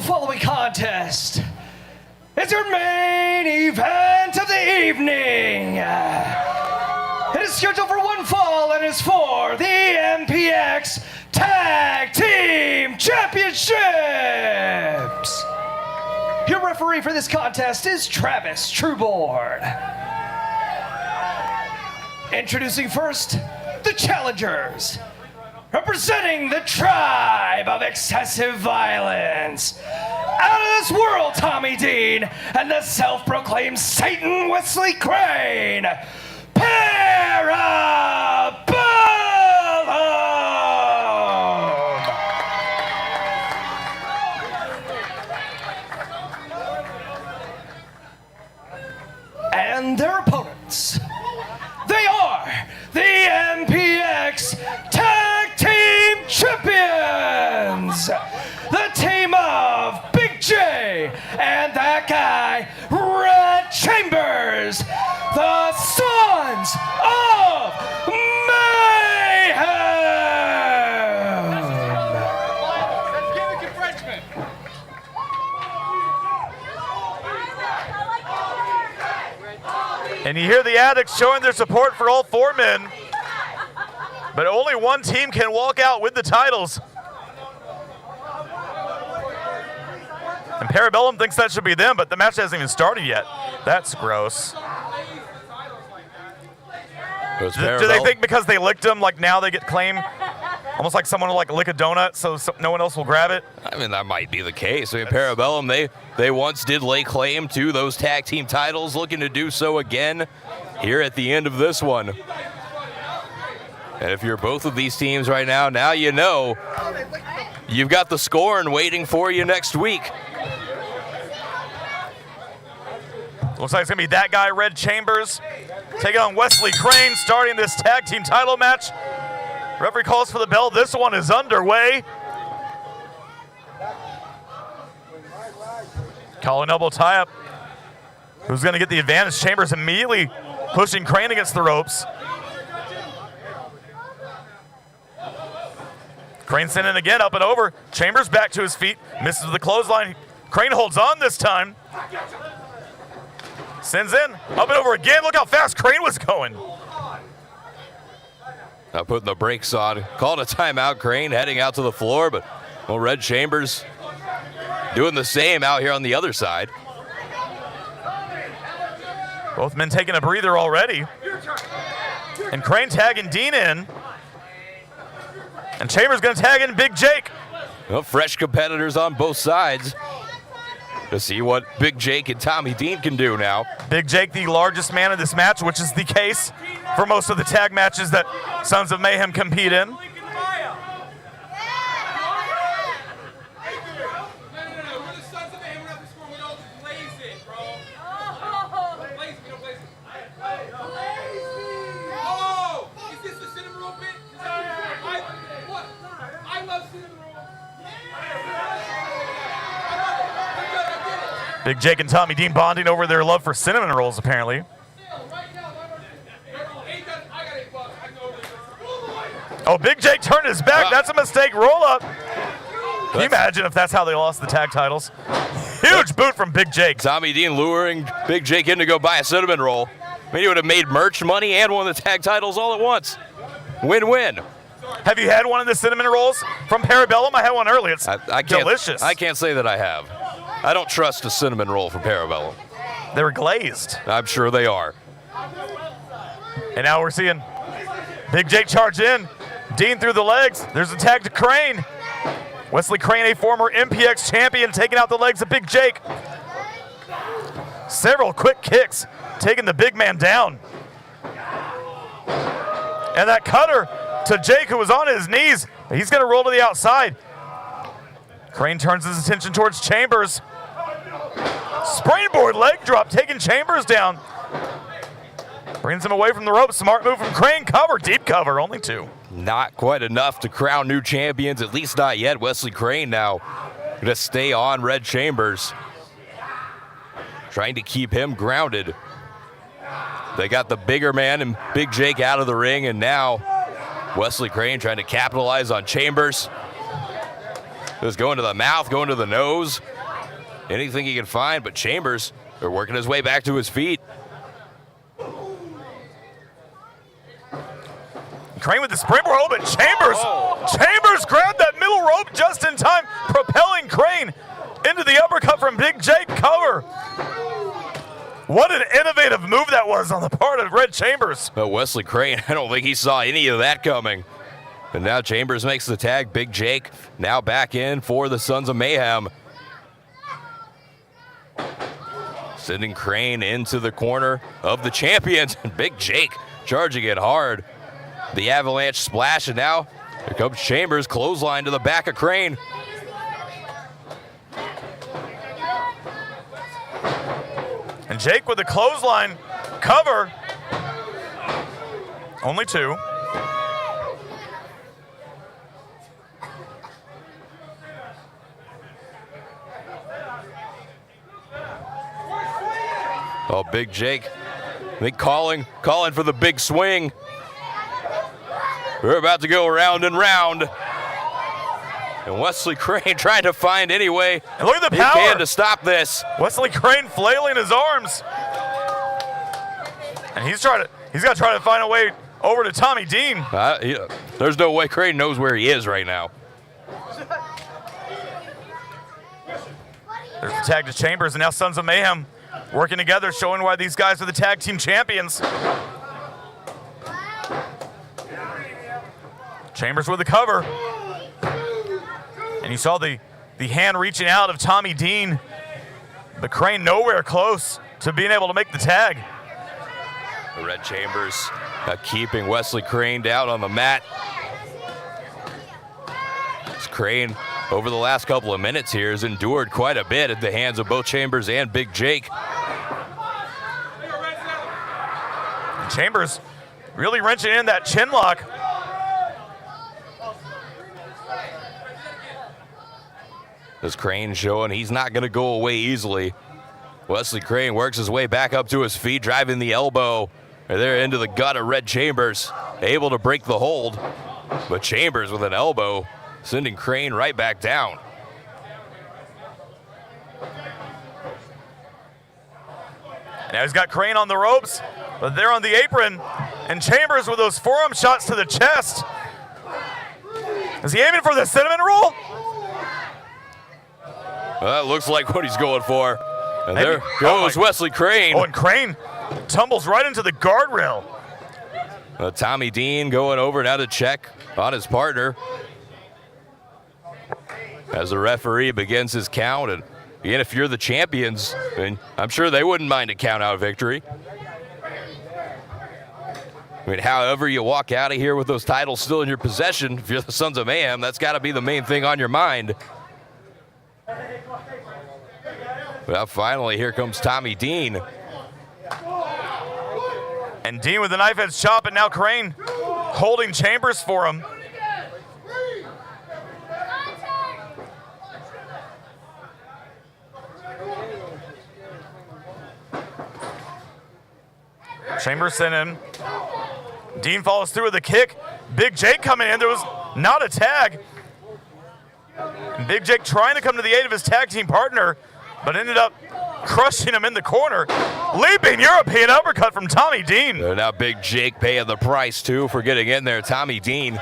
following contest is your main event of the evening. It is scheduled for one fall and is for the MPX Tag Team Championships. Your referee for this contest is Travis Trueborn. Introducing first, the challengers. Representing the tribe of excessive violence. Out of this world, Tommy Dean, and the self-proclaimed Satan, Wesley Crane. Parabellum! And their opponents. They are the MPX Tag Team Champions! The team of Big J and that guy, Red Chambers, the Sons of Mayhem! And you hear the addicts showing their support for all four men. But only one team can walk out with the titles. And Parabellum thinks that should be them, but the match hasn't even started yet. That's gross. Do they think because they licked them, like now they get claim? Almost like someone will like lick a donut so no one else will grab it? I mean, that might be the case. I mean, Parabellum, they once did lay claim to those tag team titles, looking to do so again here at the end of this one. And if you're both of these teams right now, now you know you've got the scorn waiting for you next week. Looks like it's going to be that guy, Red Chambers, taking on Wesley Crane, starting this tag team title match. Referee calls for the bell. This one is underway. Collar and elbow tie-up. Who's going to get the advantage? Chambers immediately pushing Crane against the ropes. Crane sent in again, up and over. Chambers back to his feet, misses the clothesline. Crane holds on this time. Sends in, up and over again. Look how fast Crane was going. Now putting the brakes on. Called a timeout, Crane heading out to the floor, but well, Red Chambers doing the same out here on the other side. Both men taking a breather already. And Crane tagging Dean in. And Chambers gonna tag in Big Jake. Well, fresh competitors on both sides to see what Big Jake and Tommy Dean can do now. Big Jake, the largest man in this match, which is the case for most of the tag matches that Sons of Mayhem compete in. Big Jake and Tommy Dean bonding over their love for cinnamon rolls, apparently. Oh, Big Jake turned his back. That's a mistake. Roll up. Can you imagine if that's how they lost the tag titles? Huge boot from Big Jake. Tommy Dean luring Big Jake in to go buy a cinnamon roll. I mean, he would have made merch money and won the tag titles all at once. Win-win. Have you had one of the cinnamon rolls from Parabellum? I had one earlier. It's delicious. I can't say that I have. I don't trust a cinnamon roll from Parabellum. They were glazed. I'm sure they are. And now we're seeing Big Jake charge in. Dean through the legs. There's a tag to Crane. Wesley Crane, a former MPX champion, taking out the legs of Big Jake. Several quick kicks, taking the big man down. And that cutter to Jake, who was on his knees. He's going to roll to the outside. Crane turns his attention towards Chambers. Springboard leg drop, taking Chambers down. Brings him away from the rope. Smart move from Crane. Cover, deep cover, only two. Not quite enough to crown new champions, at least not yet. Wesley Crane now going to stay on Red Chambers, trying to keep him grounded. They got the bigger man and Big Jake out of the ring, and now Wesley Crane trying to capitalize on Chambers. Just going to the mouth, going to the nose. anything he can find, but Chambers are working his way back to his feet. Crane with the springboard, oh, but Chambers grabbed that middle rope just in time, propelling Crane into the uppercut from Big Jake. Cover. What an innovative move that was on the part of Red Chambers. But Wesley Crane, I don't think he saw any of that coming. And now Chambers makes the tag. Big Jake now back in for the Sons of Mayhem. Sending Crane into the corner of the champions. And Big Jake charging it hard. The avalanche splash, and now here comes Chambers, clothesline to the back of Crane. And Jake with the clothesline cover. Only two. Oh, Big Jake, I think calling for the big swing. We're about to go round and round. And Wesley Crane trying to find any way and look at the he power can to stop this. Wesley Crane flailing his arms. And he's got to try to find a way over to Tommy Dean. There's no way Crane knows where he is right now. There's the tag to Chambers, and now Sons of Mayhem working together, showing why these guys are the tag team champions. Chambers with the cover. And you saw the hand reaching out of Tommy Dean. But Crane nowhere close to being able to make the tag. Red Chambers keeping Wesley Crane down on the mat. This Crane, over the last couple of minutes here, has endured quite a bit at the hands of both Chambers and Big Jake. And Chambers really wrenching in that chin lock. This Crane showing he's not going to go away easily. Wesley Crane works his way back up to his feet, driving the elbow there into the gut of Red Chambers, able to break the hold. But Chambers with an elbow, sending Crane right back down. Now he's got Crane on the ropes, but they're on the apron, and Chambers with those forearm shots to the chest. Is he aiming for the cinnamon roll? That looks like what he's going for. And there goes Wesley Crane. Oh, and Crane tumbles right into the guardrail. Tommy Dean going over now to check on his partner as the referee begins his count. And again, if you're the champions, and I'm sure they wouldn't mind a count-out victory. I mean, however you walk out of here with those titles still in your possession, if you're the Sons of Mayhem, that's got to be the main thing on your mind. Well, finally, here comes Tommy Dean. And Dean with the knife edge chop, and now Crane holding Chambers for him. Chambers sent in. Dean follows through with a kick. Big Jake coming in. There was not a tag. And Big Jake trying to come to the aid of his tag team partner, but ended up crushing him in the corner. Leaping European uppercut from Tommy Dean. And now Big Jake paying the price, too, for getting in there. Tommy Dean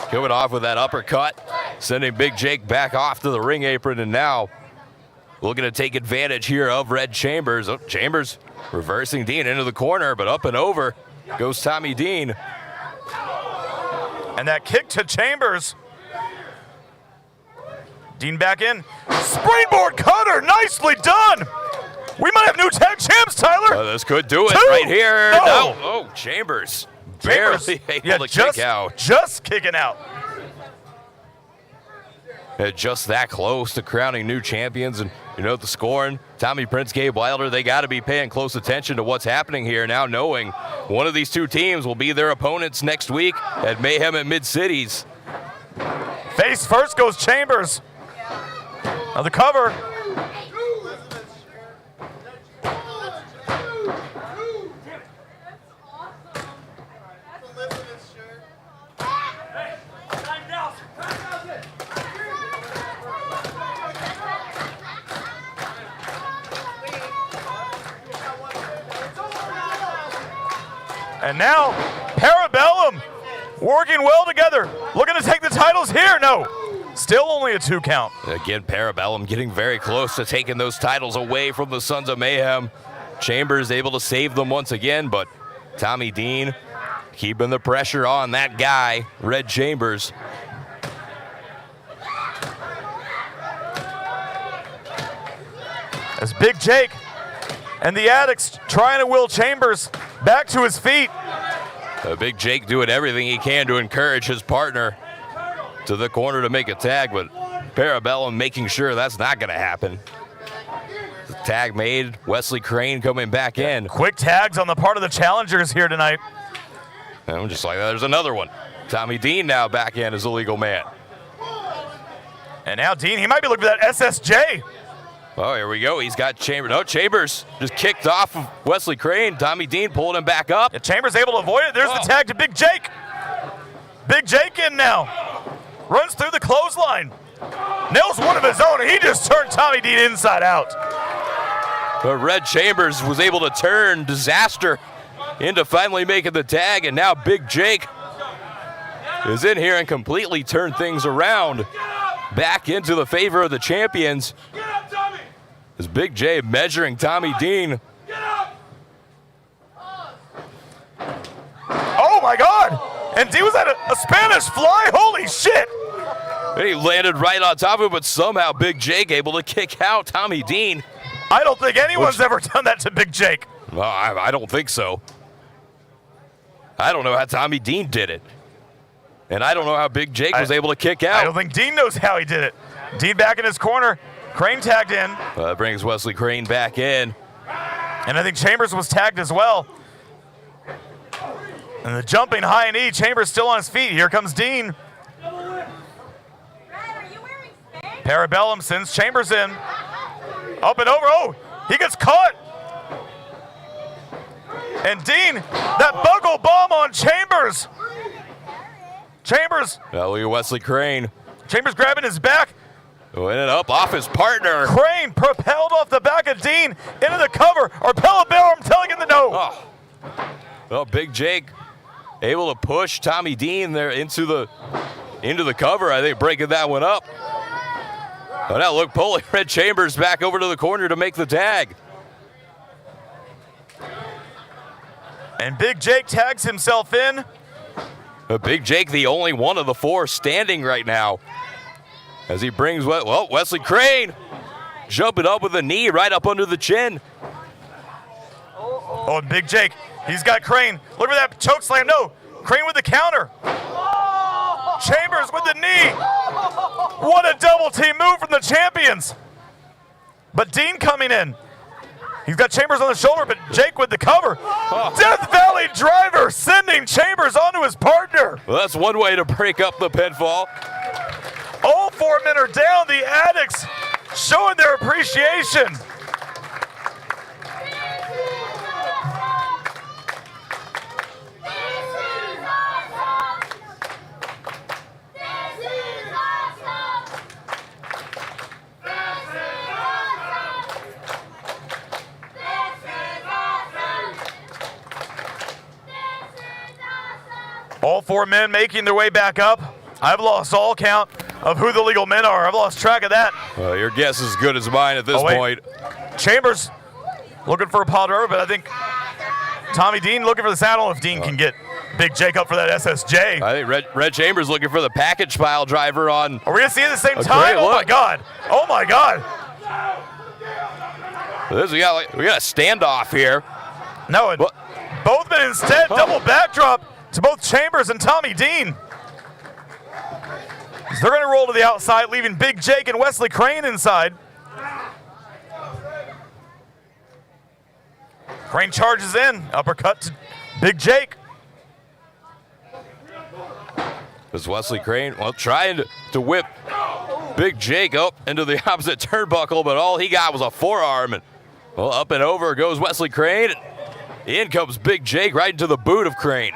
coming off with that uppercut, sending Big Jake back off to the ring apron, and now looking to take advantage here of Red Chambers. Oh, Chambers reversing Dean into the corner, but up and over goes Tommy Dean. And that kick to Chambers. Dean back in. Springboard cutter, nicely done. We might have new tag champs, Tyler. This could do it right here. No. Oh, Chambers barely able to kick out. Just kicking out. Just that close to crowning new champions. And you know, the scoring, Tommy Prince, Gabe Wilder, they got to be paying close attention to what's happening here now, knowing one of these two teams will be their opponents next week at Mayhem at Mid-Cities. Face first goes Chambers. Now the cover. And now, Parabellum working well together. Looking to take the titles here. No, still only a 2 count. Again, Parabellum getting very close to taking those titles away from the Sons of Mayhem. Chambers able to save them once again, but Tommy Dean keeping the pressure on that guy, Red Chambers. As Big Jake and the Addicts trying to will Chambers back to his feet. Big Jake doing everything he can to encourage his partner to the corner to make a tag, but Parabellum making sure that's not going to happen. The tag made, Wesley Crane coming back in. Quick tags on the part of the challengers here tonight. And just like that, there's another one. Tommy Dean now back in as a legal man. And now Dean, he might be looking for that SSJ. Oh, here we go. He's got Chambers. No, Chambers just kicked off of Wesley Crane. Tommy Dean pulling him back up. Yeah, Chambers able to avoid it. There's the tag to Big Jake. Big Jake in now. Runs through the clothesline. Nails one of his own, and he just turned Tommy Dean inside out. But Red Chambers was able to turn Disaster into finally making the tag, and now Big Jake is in here and completely turned things around back into the favor of the champions. As Big J measuring Tommy Dean. Oh my God! And Dean was at a Spanish fly, holy shit! And he landed right on top of it, but somehow Big Jake able to kick out Tommy Dean. I don't think anyone's ever done that to Big Jake. Well, I don't think so. I don't know how Tommy Dean did it. And I don't know how Big Jake was able to kick out. I don't think Dean knows how he did it. Dean back in his corner. Crane tagged in. That brings Wesley Crane back in. And I think Chambers was tagged as well. And the jumping high knee, Chambers still on his feet. Here comes Dean. Parabellum sends Chambers in. Up and over. Oh, he gets caught. And Dean, that bugle bomb on Chambers. Chambers. Now look at Wesley Crane. Chambers grabbing his back. Went up off his partner. Crane propelled off the back of Dean into the cover. Or Parabellum telling him to no. Oh. Well, Big Jake able to push Tommy Dean there into the cover. I think breaking that one up. But now look, pulling Red Chambers back over to the corner to make the tag. And Big Jake tags himself in. But Big Jake, the only one of the 4 standing right now. As he brings, well, Wesley Crane jumping up with a knee right up under the chin. Oh, and Big Jake, he's got Crane. Look at that choke slam. No, Crane with the counter. Chambers with the knee. What a double team move from the champions. But Dean coming in. He's got Chambers on the shoulder, but Jake with the cover. Death Valley driver sending Chambers onto his partner. Well, that's one way to break up the pinfall. All 4 men are down. The Addicts showing their appreciation. All 4 men making their way back up. I've lost all count of who the legal men are. I've lost track of that. Your guess is as good as mine at this point. Chambers looking for a pile driver, but I think Tommy Dean looking for the saddle if Dean can get Big Jake up for that SSJ. I think Red Chambers looking for the package pile driver on. Are we going to see it at the same time? Oh, my God. Oh, my God. We got a standoff here. No, both men instead double backdrop to both Chambers and Tommy Dean. They're going to roll to the outside, leaving Big Jake and Wesley Crane inside. Crane charges in, uppercut to Big Jake. As Wesley Crane, trying to whip Big Jake up into the opposite turnbuckle, but all he got was a forearm. And up and over goes Wesley Crane. In comes Big Jake right into the boot of Crane.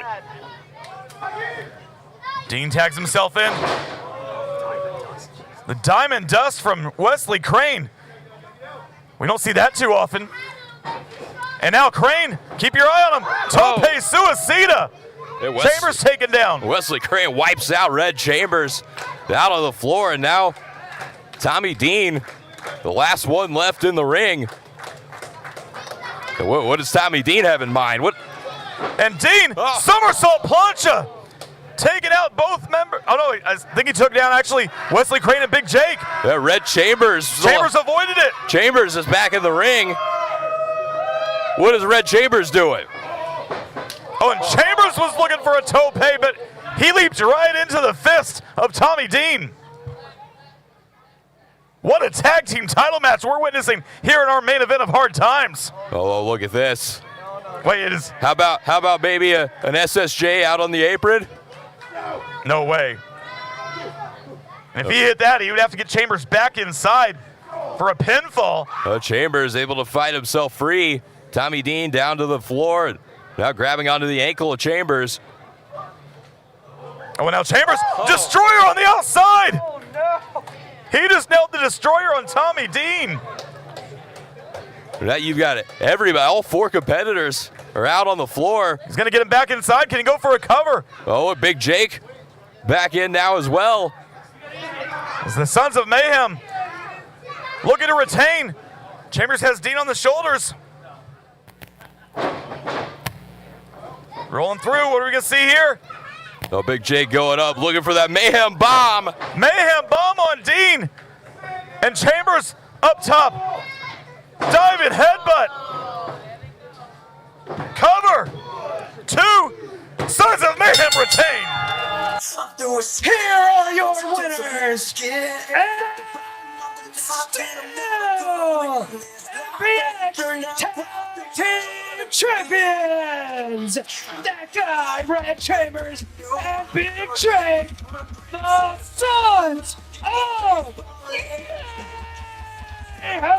Dean tags himself in. The diamond dust from Wesley Crane. We don't see that too often. And now Crane, keep your eye on him. Tope Suicida. Chambers taken down. Wesley Crane wipes out Red Chambers out on the floor, and now Tommy Dean, the last one left in the ring. What does Tommy Dean have in mind? And Dean, somersault plancha, taking out both members. Oh no, I think he took down actually Wesley Crane and Big Jake. Red Chambers. Chambers avoided it. Chambers is back in the ring. What is Red Chambers doing? Oh, and Chambers was looking for a tope, but he leaped right into the fist of Tommy Dean. What a tag team title match we're witnessing here in our main event of Hard Times. Oh, look at this. Wait, it is. How about maybe an SSJ out on the apron? No way. And if he hit that, he would have to get Chambers back inside for a pinfall. Chambers able to fight himself free. Tommy Dean down to the floor. Now grabbing onto the ankle of Chambers. Oh, and now Chambers, Destroyer on the outside. Oh, no. He just nailed the Destroyer on Tommy Dean. Now you've got it. Everybody, all four competitors are out on the floor. He's going to get him back inside. Can he go for a cover? Oh, and Big Jake back in now as well. As the Sons of Mayhem looking to retain. Chambers has Dean on the shoulders. Rolling through. What are we going to see here? Oh, Big Jake going up, looking for that Mayhem bomb. Mayhem bomb on Dean. And Chambers up top. Diving headbutt. Cover. 2. Sons of Mayhem retain. Here are your winners. Still, MPX Tag Team Champions. That guy, Red Chambers, and Big Jake, the Sons of Mayhem.